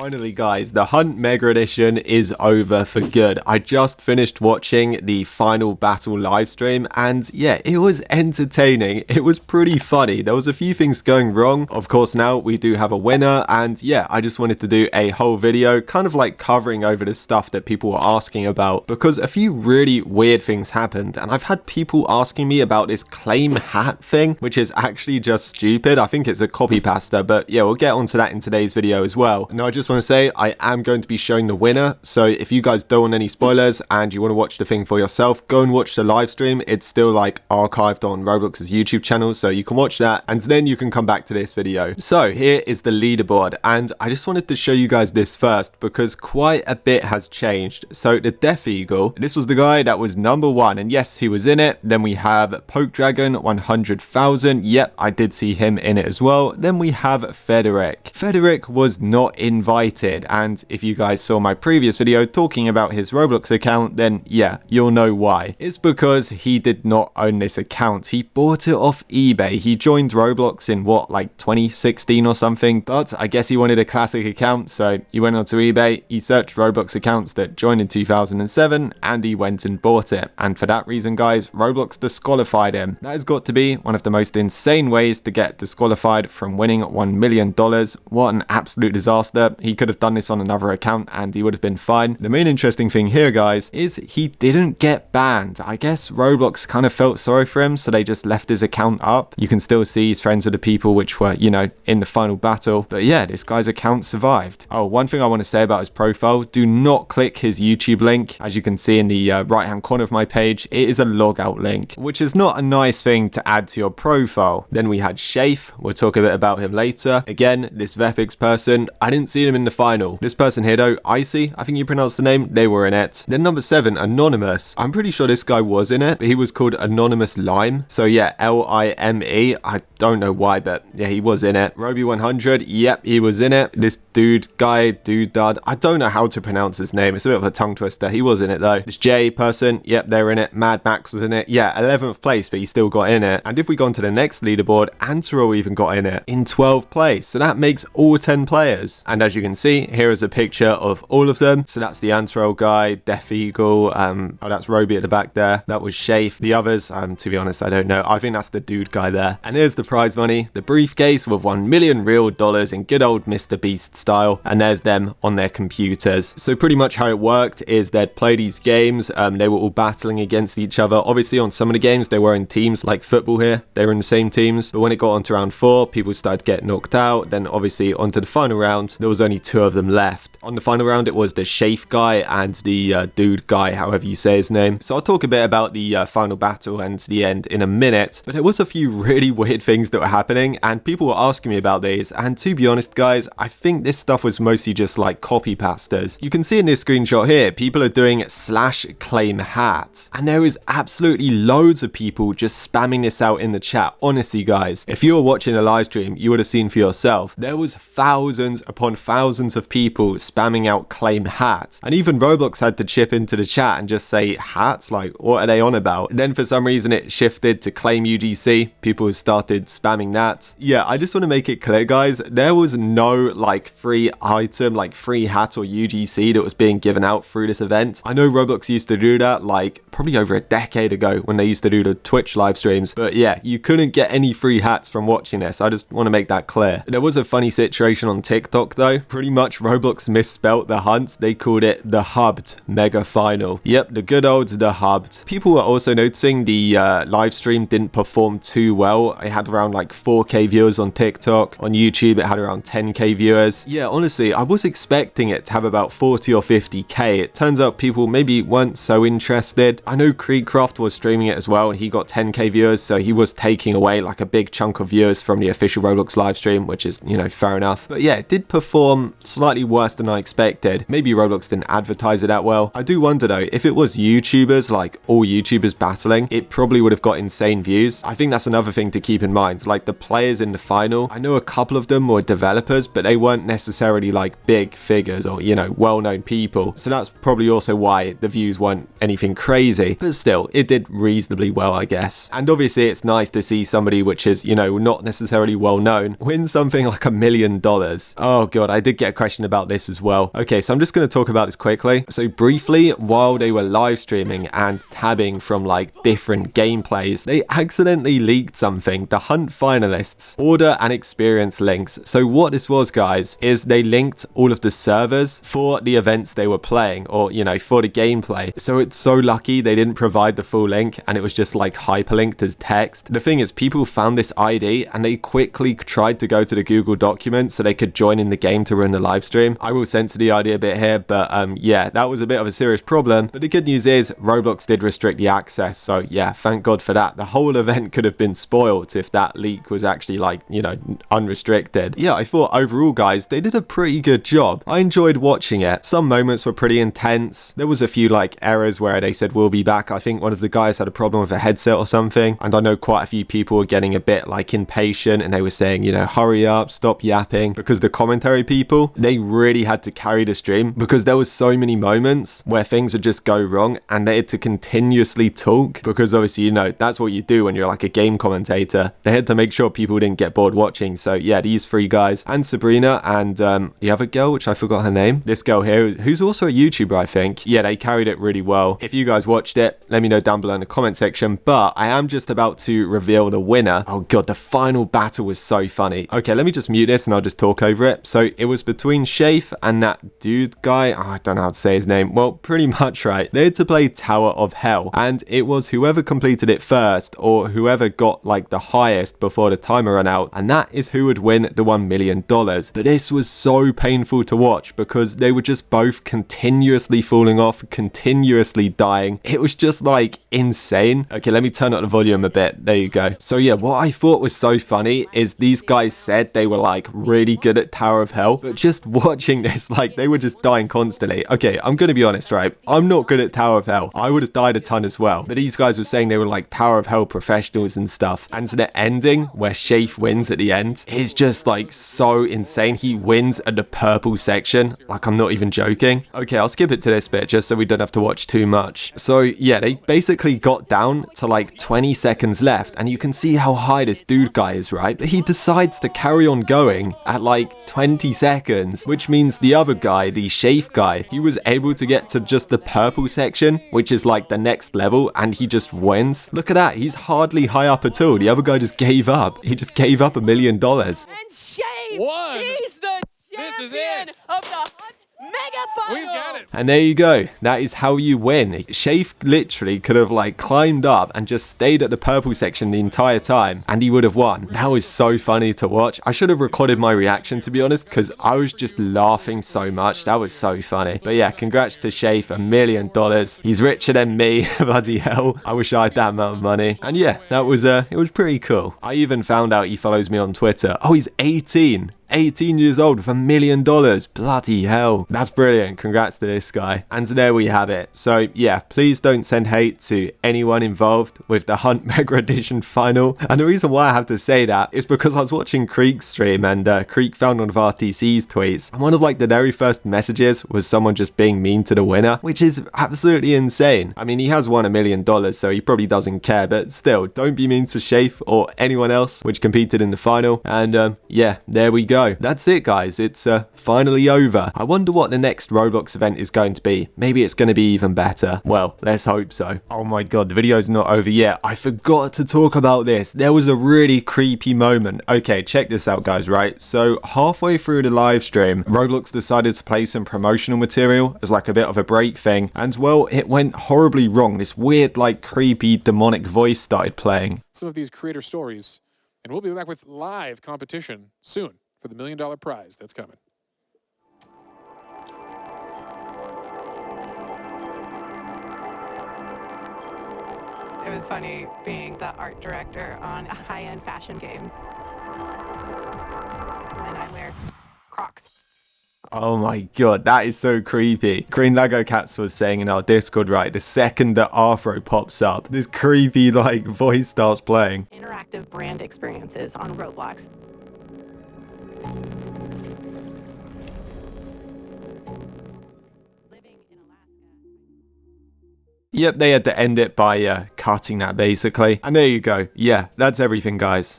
Finally guys, the Hunt Mega Edition is over for good. I just finished watching the final battle live stream and yeah, it was entertaining. It was pretty funny. There was a few things going wrong. Of course now we do have a winner and yeah, I just wanted to do a whole video kind of like covering over the stuff that people were asking about because a few really weird things happened and I've had people asking me about this claim hat thing, which is actually just stupid. I think it's a copy pasta, but yeah, we'll get onto that in today's video as well. Now I just want to say I am going to be showing the winner, so if you guys don't want any spoilers and you want to watch the thing for yourself, go and watch the live stream. It's still like archived on Roblox's YouTube channel, so you can watch that and then you can come back to this video. So here is the leaderboard and I just wanted to show you guys this first because quite a bit has changed. So the Death Eagle, this was the guy that was number one and yes, he was in it. Then we have Poke Dragon 100,000. Yep, I did see him in it as well. Then we have Frederick. Frederick was not invited, and if you guys saw my previous video talking about his Roblox account, then yeah, you'll know why. It's because he did not own this account. He bought it off eBay. He joined Roblox in what, like 2016 or something, but I guess he wanted a classic account, so he went onto eBay, he searched Roblox accounts that joined in 2007 and he went and bought it. And for that reason guys, Roblox disqualified him. That has got to be one of the most insane ways to get disqualified from winning $1 million. What an absolute disaster. He could have done this on another account and he would have been fine. The main interesting thing here guys is he didn't get banned. I guess Roblox kind of felt sorry for him, so they just left his account up. You can still see he's friends with the people which were, you know, in the final battle, but yeah, this guy's account survived. Oh, one thing I want to say about his profile, do not click his YouTube link. As you can see in the right hand corner of my page, it is a logout link, which is not a nice thing to add to your profile. Then we had Shayph, we'll talk a bit about him later. Again, this Vepix person, I didn't see him in the final. This person here though, Icy, I think you pronounced the name, they were in it. Then number 7, Anonymous. I'm pretty sure this guy was in it, but he was called Anonymous Lime. So yeah, Lime. I don't know why, but yeah, he was in it. Roby 100, yep, he was in it. This dude, I don't know how to pronounce his name. It's a bit of a tongue twister. He was in it though. This J person, yep, they're in it. Mad Max was in it. Yeah, 11th place, but he still got in it. And if we go on to the next leaderboard, Antero even got in it in 12th place. So that makes all 10 players. And as you can see, here is a picture of all of them. So that's the Antero guy, Death Eagle. Oh, that's Roby at the back there. That was Shayph. The others, to be honest, I don't know. I think that's the dude guy there. And here's the prize money, the briefcase with $1 million real dollars in good old Mr. Beast style. And there's them on their computers. So pretty much how it worked is they'd play these games. They were all battling against each other. Obviously on some of the games, they were in teams like football here. They were in the same teams. But when it got onto round 4, people started to get knocked out. Then obviously onto the final round, there was only 2 of them left. On the final round, it was the Shayph guy and the dude guy, however you say his name. So I'll talk a bit about the final battle and the end in a minute. But there was a few really weird things that were happening and people were asking me about these. And to be honest, guys, I think this stuff was mostly just like copy pastas. You can see in this screenshot here, people are doing /claimhat. And there is absolutely loads of people just spamming this out in the chat. Honestly, guys, if you were watching a live stream, you would have seen for yourself. There was thousands upon thousands of people spamming out claim hat, and even Roblox had to chip into the chat and just say hats, like what are they on about? And then for some reason it shifted to claimugc. People started spamming that. Yeah, I just want to make it clear guys, there was no like free item, like free hat or UGC that was being given out through this event. I know Roblox used to do that like probably over a decade ago when they used to do the Twitch live streams, but yeah, you couldn't get any free hats from watching this. I just want to make that clear. There was a funny situation on TikTok though. Pretty much Roblox misspelt the hunt. They called it the Hubt Mega Final. Yep, the good old the Hubt. People were also noticing the live stream didn't perform too well. It had around like 4K viewers on TikTok. On YouTube it had around 10K viewers. Yeah, honestly, I was expecting it to have about 40 or 50K. It turns out people maybe weren't so interested. I know Creekcraft was streaming it as well and he got 10K viewers, so he was taking away like a big chunk of viewers from the official Roblox live stream, which is, you know, fair enough. But yeah, it did perform slightly worse than I expected. Maybe Roblox didn't advertise it that well. I do wonder though, if it was YouTubers, like all YouTubers battling, it probably would have got insane views. I think that's another thing to keep in mind. Like the players in the final, I know a couple of them were developers, but they weren't necessarily like big figures or, you know, well-known people. So that's probably also why the views weren't anything crazy. But still, it did reasonably well, I guess. And obviously it's nice to see somebody which is, you know, not necessarily well-known win something like $1 million. Oh god, I did get a question about this as well. Okay, so I'm just going to talk about this quickly. So briefly, while they were live streaming and tabbing from like different gameplays, they accidentally leaked something. The Hunt finalists order and experience links. So what this was, guys, is they linked all of the servers for the events they were playing, or you know, for the gameplay. So it's so lucky they didn't provide the full link and it was just like hyperlinked as text. The thing is, people found this ID and they quickly tried to go to the Google document so they could join in the game to run the live stream. I will censor the ID a bit here, but yeah, that was a bit of a serious problem. But the good news is Roblox did restrict the access, so yeah, thank God for that. The whole event could have been spoiled if that leak was actually like, you know, unrestricted. Yeah, I thought overall, guys, they did a pretty good job. I enjoyed watching it. Some moments were pretty intense. There was a few like errors where they said we'll be back. I think one of the guys had a problem with a headset or something, and I know quite a few people were getting a bit like impatient and they were saying, you know, hurry up, stop yapping, because the commentary people, they really had to carry the stream because there was so many moments where things would just go wrong and they had to continuously talk, because obviously, you know, that's what you do when you're like a game commentator. They had to make sure people didn't get bored watching. So yeah, these three guys and Sabrina and the other girl, which I forgot her name, this girl here who's also a YouTuber, I think. Yeah, they carried it really well. If you guys watched it, let me know down below in the comment section. But I am just about to reveal the winner. Oh god, the final battle was so funny. Okay, let me just mute this and I'll just talk over it. So it was between Shayph and that dude guy. Oh, I don't know how to say his name. Well, pretty much right. They had to play Tower of Hell, and it was whoever completed it first or whoever got like the highest before the timer ran out, and that is who would win the $1 million. But this was so painful to watch because they were just both continuously falling off, continuously dying. It was just like insane. Okay, let me turn up the volume a bit. There you go. So yeah, what I thought was so funny is these guys said they were like really good at Tower of Hell, but just watching this, like they were just dying constantly. Okay, I'm gonna be honest, right? I'm not good at Tower of Hell. I would have died a ton as well. But these guys were saying they were like Tower of Hell professionals and stuff. And so the ending where Shayph wins at the end is just like so insane. He wins at the purple section. Like, I'm not even joking. Okay, I'll skip it to this bit just so we don't have to watch too much. So yeah, they basically got down to like 20 seconds left, and you can see how high this dude guy is, right? But he decides to carry on going at like 20 seconds, which means the other guy, the Shayph guy, he was able to get to just the purple section, which is like the next level, and he just wins. Look at that, he's hardly high up at all. The other guy just gave up. He just gave up $1 million. And Shayph, won. He's the champion of the Hunt Mega Final. We've got it. And there you go. That is how you win. Shayph literally could have like climbed up and just stayed at the purple section the entire time, and he would have won. That was so funny to watch. I should have recorded my reaction, to be honest, because I was just laughing so much. That was so funny. But yeah, congrats to Shayph, $1 million. He's richer than me. Bloody hell. I wish I had that amount of money. And yeah, that was it was pretty cool. I even found out he follows me on Twitter. Oh, he's 18 years old with $1 million. Bloody hell. That's brilliant. Congrats to this guy. And there we have it. So yeah, please don't send hate to anyone involved with the Hunt Mega Edition final. And the reason why I have to say that is because I was watching Creek's stream, and Creek found one of RTC's tweets, and one of like the very first messages was someone just being mean to the winner, which is absolutely insane. I mean, he has won $1 million, so he probably doesn't care, but still, don't be mean to Shayph or anyone else which competed in the final. And yeah, there we go. That's it, guys. It's finally over. I wonder what the next Roblox event is going to be. Maybe it's going to be even better. Well, let's hope so. Oh my god, the video's not over yet. I forgot to talk about this. There was a really creepy moment. Okay, check this out, guys, right? So halfway through the live stream, Roblox decided to play some promotional material as like a bit of a break thing, and well, it went horribly wrong. This weird, like, creepy demonic voice started playing. Some of these creator stories, and we'll be back with live competition soon for the $1 million prize that's coming. It was funny being the art director on a high-end fashion game. And I wear Crocs. Oh my god, that is so creepy. Green Lego Cats was saying in our Discord, right, the second that Afro pops up, this creepy, like, voice starts playing. Interactive brand experiences on Roblox. Yep, they had to end it by cutting that, basically. And there you go. Yeah, that's everything, guys.